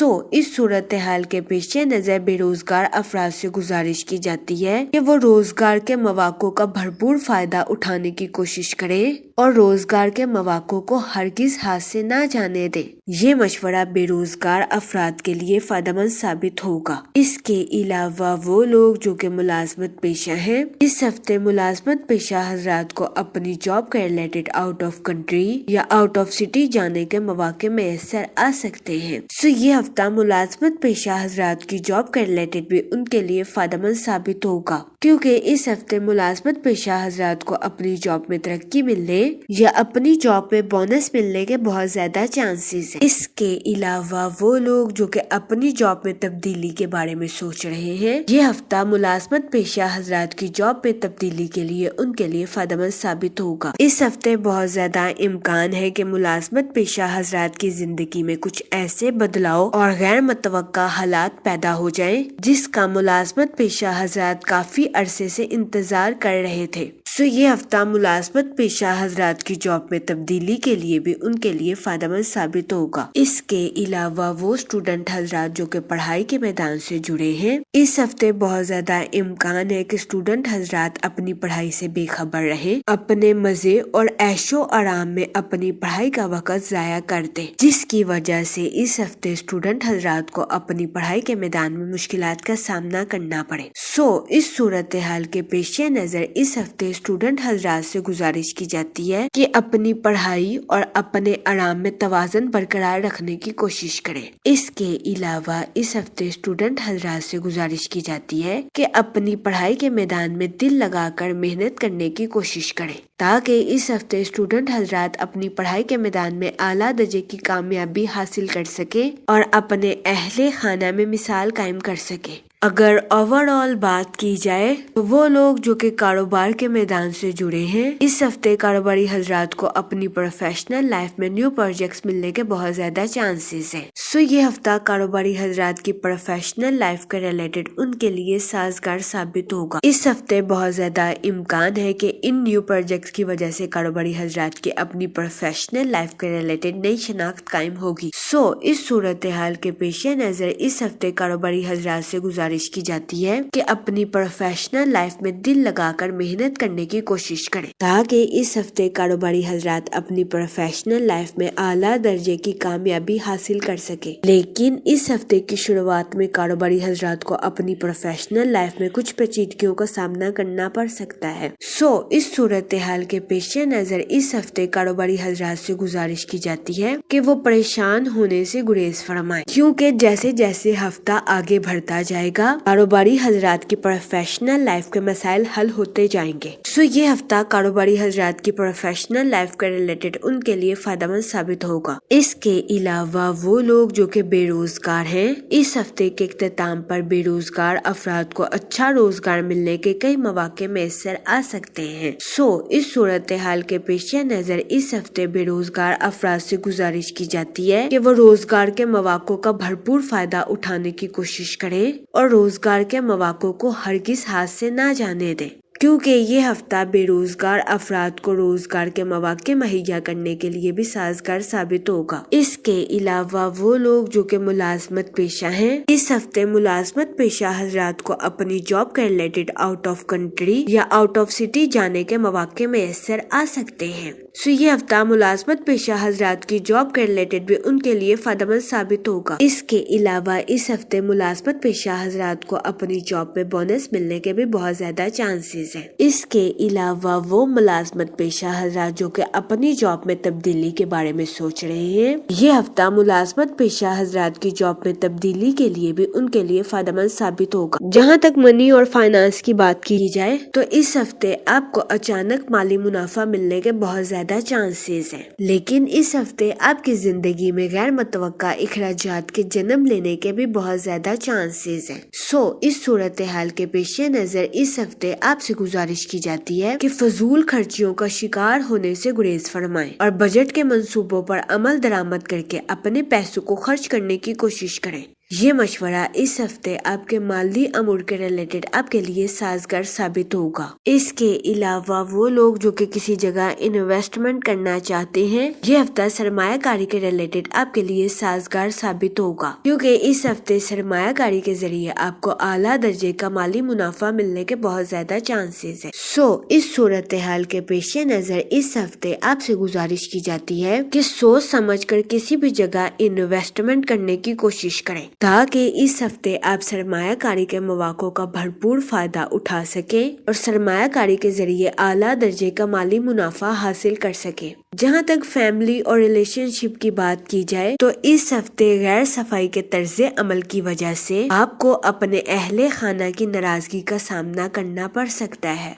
اس صورتحال کے پیش نظر بے روزگار افراد سے گزارش کی جاتی ہے کہ وہ روزگار کے مواقع کا بھرپور فائدہ اٹھانے کی کوشش کریں اور روزگار کے مواقع کو ہرگز ہاتھ سے نہ جانے دیں۔ یہ مشورہ بے روزگار افراد کے لیے فائدہ مند ثابت ہوگا۔ اس کے علاوہ وہ لوگ جو کہ ملازمت پیشہ ہیں، اس ہفتے ملازمت پیشہ حضرات کو اپنی جاب کے ریلیٹڈ آؤٹ آف کنٹری یا آؤٹ آف سٹی جانے کے مواقع میسر آ سکتے ہیں۔ یہ ہفتہ ملازمت پیشہ حضرات کی جاب کے ریلیٹڈ بھی ان کے لیے فائدہ مند ثابت ہوگا، کیونکہ اس ہفتے ملازمت پیشہ حضرات کو اپنی جاب میں ترقی ملنے یا اپنی جاب میں بونس ملنے کے بہت زیادہ چانسز ہیں۔ اس کے علاوہ وہ لوگ جو کہ اپنی جاب میں تبدیلی کے بارے میں سوچ رہے ہیں، یہ ہفتہ ملازمت پیشہ حضرات کی جاب میں تبدیلی کے لیے ان کے لیے فائدہ مند ثابت ہوگا۔ اس ہفتے بہت زیادہ امکان ہے کہ ملازمت پیشہ حضرات کی زندگی میں کچھ ایسے بدلاؤ اور غیر متوقع حالات پیدا ہو جائیں جس کا ملازمت پیشہ حضرات کافی عرصے سے انتظار کر رہے تھے۔ یہ ہفتہ ملازمت پیشہ حضرات کی جاب میں تبدیلی کے لیے بھی ان کے لیے فائدہ مند ثابت ہوگا۔ اس کے علاوہ وہ اسٹوڈنٹ حضرات جو کہ پڑھائی کے میدان سے جڑے ہیں، اس ہفتے بہت زیادہ امکان ہے کہ اسٹوڈنٹ حضرات اپنی پڑھائی سے بے خبر رہیں، اپنے مزے اور عیش و آرام میں اپنی پڑھائی کا وقت ضائع کرتے، جس کی وجہ سے اس ہفتے اسٹوڈنٹ حضرات کو اپنی پڑھائی کے میدان میں مشکلات کا سامنا کرنا پڑے۔ اس صورتحال کے پیش نظر اس ہفتے اسٹوڈنٹ حضرات سے گزارش کی جاتی ہے کہ اپنی پڑھائی اور اپنے آرام میں توازن برقرار رکھنے کی کوشش کریں۔ اس کے علاوہ اس ہفتے اسٹوڈنٹ حضرات سے گزارش کی جاتی ہے کہ اپنی پڑھائی کے میدان میں دل لگا کر محنت کرنے کی کوشش کریں، تاکہ اس ہفتے اسٹوڈنٹ حضرات اپنی پڑھائی کے میدان میں اعلیٰ درجے کی کامیابی حاصل کر سکیں اور اپنے اہل خانہ میں مثال قائم کر سکیں۔ اگر اوور آل بات کی جائے تو وہ لوگ جو کہ کاروبار کے میدان سے جڑے ہیں، اس ہفتے کاروباری حضرات کو اپنی پروفیشنل لائف میں نیو پروجیکٹس ملنے کے بہت زیادہ چانسز ہیں۔ یہ ہفتہ کاروباری حضرات کی پروفیشنل لائف کے ریلیٹڈ ان کے لیے سازگار ثابت ہوگا۔ اس ہفتے بہت زیادہ امکان ہے کہ ان نیو پروجیکٹس کی وجہ سے کاروباری حضرات کی اپنی پروفیشنل لائف کے ریلیٹڈ نئی شناخت قائم ہوگی۔ اس صورتحال کے پیش نظر اس ہفتے کاروباری حضرات سے گزارش کی جاتی ہے کہ اپنی پروفیشنل لائف میں دل لگا کر محنت کرنے کی کوشش کریں، تاکہ اس ہفتے کاروباری حضرات اپنی پروفیشنل لائف میں اعلیٰ درجے کی کامیابی حاصل کر سکیں۔ لیکن اس ہفتے کی شروعات میں کاروباری حضرات کو اپنی پروفیشنل لائف میں کچھ پیچیدگیوں کا سامنا کرنا پڑ سکتا ہے۔ اس صورتحال کے پیش نظر اس ہفتے کاروباری حضرات سے گزارش کی جاتی ہے کہ وہ پریشان ہونے سے گریز فرمائیں، کیونکہ جیسے جیسے ہفتہ آگے بڑھتا جائے گا کاروباری حضرات کی پروفیشنل لائف کے مسائل حل ہوتے جائیں گے۔ یہ ہفتہ کاروباری حضرات کی پروفیشنل لائف کے ریلیٹڈ ان کے لیے فائدہ مند ثابت ہوگا۔ اس کے علاوہ وہ لوگ جو کہ بے روزگار ہیں، اس ہفتے کے اختتام پر بے روزگار افراد کو اچھا روزگار ملنے کے کئی مواقع میسر آ سکتے ہیں۔ اس صورتحال کے پیش نظر اس ہفتے بے روزگار افراد سے گزارش کی جاتی ہے کہ وہ روزگار کے مواقع کا بھرپور فائدہ اٹھانے کی کوشش کریں اور روزگار کے مواقع کو ہرگز ہاتھ سے نہ جانے دیں، کیونکہ یہ ہفتہ بے روزگار افراد کو روزگار کے مواقع مہیا کرنے کے لیے بھی سازگار ثابت ہوگا۔ اس کے علاوہ وہ لوگ جو کہ ملازمت پیشہ ہیں، اس ہفتے ملازمت پیشہ حضرات کو اپنی جاب کے ریلیٹڈ آؤٹ آف کنٹری یا آؤٹ آف سٹی جانے کے مواقع میسر آ سکتے ہیں۔ یہ ہفتہ ملازمت پیشہ حضرات کی جاب کے ریلیٹڈ بھی ان کے لیے فائدہ مند ثابت ہوگا۔ اس کے علاوہ اس ہفتے ملازمت پیشہ حضرات کو اپنی جاب میں بونس ملنے کے بھی بہت زیادہ چانسز ہیں۔ اس کے علاوہ وہ ملازمت پیشہ حضرات جو کہ اپنی جاب میں تبدیلی کے بارے میں سوچ رہے ہیں، یہ ہفتہ ملازمت پیشہ حضرات کی جاب میں تبدیلی کے لیے بھی ان کے لیے فائدہ مند ثابت ہوگا۔ جہاں تک منی اور فائنانس کی بات کی جائے تو اس ہفتے آپ کو اچانک مالی منافع ملنے کے بہت زیادہ چانسز ہیں، لیکن اس ہفتے آپ کی زندگی میں غیر متوقع اخراجات کے جنم لینے کے بھی بہت زیادہ چانسز ہیں۔ اس صورتحال کے پیش نظر اس ہفتے آپ سے گزارش کی جاتی ہے کہ فضول خرچیوں کا شکار ہونے سے گریز فرمائیں اور بجٹ کے منصوبوں پر عمل درآمد کر کے اپنے پیسوں کو خرچ کرنے کی کوشش کریں، یہ مشورہ اس ہفتے آپ کے مالی امور کے ریلیٹڈ آپ کے لیے سازگار ثابت ہوگا۔ اس کے علاوہ وہ لوگ جو کہ کسی جگہ انویسٹمنٹ کرنا چاہتے ہیں، یہ ہفتہ سرمایہ کاری کے ریلیٹڈ آپ کے لیے سازگار ثابت ہوگا، کیونکہ اس ہفتے سرمایہ کاری کے ذریعے آپ کو اعلیٰ درجے کا مالی منافع ملنے کے بہت زیادہ چانسز ہیں۔ اس صورتحال کے پیش نظر اس ہفتے آپ سے گزارش کی جاتی ہے کہ سوچ سمجھ کر کسی بھی جگہ انویسٹمنٹ کرنے کی کوشش کریں، تاکہ اس ہفتے آپ سرمایہ کاری کے مواقع کا بھرپور فائدہ اٹھا سکیں اور سرمایہ کاری کے ذریعے اعلیٰ درجے کا مالی منافع حاصل کر سکیں۔ جہاں تک فیملی اور ریلیشن شپ کی بات کی جائے تو اس ہفتے غیر صفائی کے طرز عمل کی وجہ سے آپ کو اپنے اہل خانہ کی ناراضگی کا سامنا کرنا پڑ سکتا ہے۔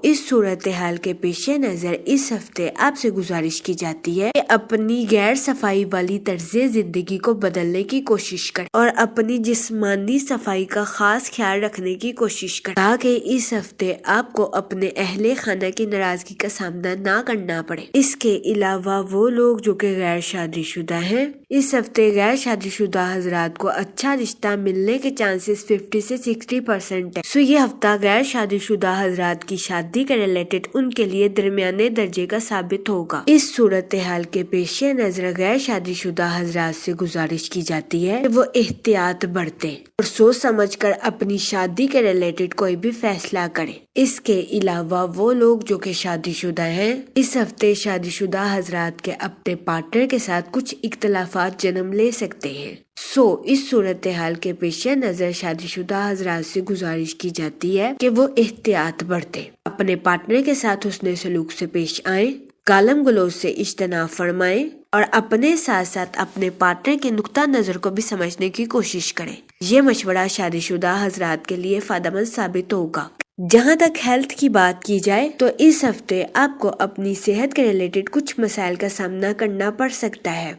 اس صورتحال کے پیش نظر اس ہفتے آپ سے گزارش کی جاتی ہے کہ اپنی غیر صفائی والی طرز زندگی کو بدلنے کی کوشش کریں اور اپنی جسمانی صفائی کا خاص خیال رکھنے کی کوشش کریں، تاکہ اس ہفتے آپ کو اپنے اہل خانہ کی ناراضگی کا سامنا نہ کرنا پڑے۔ اس کے علاوہ وہ لوگ جو کہ غیر شادی شدہ ہیں، اس ہفتے غیر شادی شدہ حضرات کو اچھا رشتہ ملنے کے چانسز 50 سے 60% ہے۔ یہ ہفتہ غیر شادی شدہ حضرات کی شادی کے ریلیٹڈ ان کے لیے درمیانے درجے کا ثابت ہوگا۔ اس صورتحال کے پیش نظر غیر شادی شدہ حضرات سے گزارش کی جاتی ہے کہ وہ احتیاط برتیں اور سوچ سمجھ کر اپنی شادی کے ریلیٹڈ کوئی بھی فیصلہ کریں۔ اس کے علاوہ وہ لوگ جو کہ شادی شدہ ہیں، اس ہفتے شادی شدہ حضرات کے اپنے پارٹنر کے ساتھ کچھ اختلافات جنم لے سکتے ہیں۔ اس صورتحال کے پیش نظر شادی شدہ حضرات سے گزارش کی جاتی ہے کہ وہ احتیاط برتیں، اپنے پارٹنر کے ساتھ حسن سلوک سے پیش آئیں، گالم گلوچ سے اجتناب فرمائیں اور اپنے ساتھ ساتھ اپنے پارٹنر کے نقطہ نظر کو بھی سمجھنے کی کوشش کریں۔ یہ مشورہ شادی شدہ حضرات کے لیے فائدہ مند ثابت ہوگا۔ جہاں تک ہیلتھ کی بات کی جائے تو اس ہفتے آپ کو اپنی صحت کے ریلیٹڈ کچھ مسائل کا سامنا کرنا پڑ سکتا ہے۔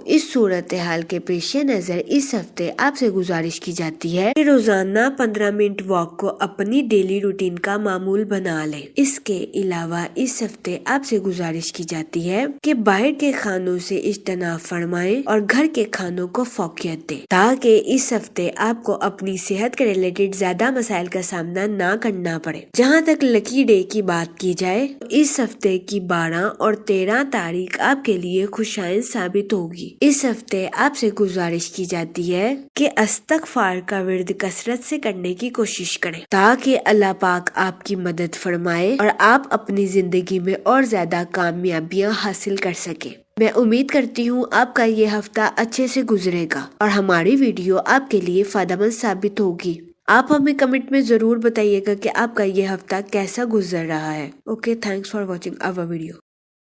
اس صورتحال کے پیش نظر اس ہفتے آپ سے گزارش کی جاتی ہے کہ روزانہ 15 منٹ واک کو اپنی ڈیلی روٹین کا معمول بنا لیں۔ اس کے علاوہ اس ہفتے آپ سے گزارش کی جاتی ہے کہ باہر کے کھانوں سے اجتناب فرمائیں اور گھر کے کھانوں کو فوقیت دیں، تاکہ اس ہفتے آپ کو اپنی صحت کے ریلیٹڈ زیادہ مسائل کا سامنا نہ کرنا پڑے۔ جہاں تک لکی ڈے کی بات کی جائے اس ہفتے کی 12 اور 13 تاریخ آپ کے لیے خوشائن ثابت ہوگی۔ اس ہفتے آپ سے گزارش کی جاتی ہے کہ استغفار کا ورد کثرت سے کرنے کی کوشش کریں، تاکہ اللہ پاک آپ کی مدد فرمائے اور آپ اپنی زندگی میں اور زیادہ کامیابیاں حاصل کر سکیں۔ میں امید کرتی ہوں آپ کا یہ ہفتہ اچھے سے گزرے گا اور ہماری ویڈیو آپ کے لیے فائدہ مند ثابت ہوگی۔ آپ ہمیں کمنٹ میں ضرور بتائیے گا کہ آپ کا یہ ہفتہ کیسا گزر رہا ہے۔ Okay, thanks for watching our video.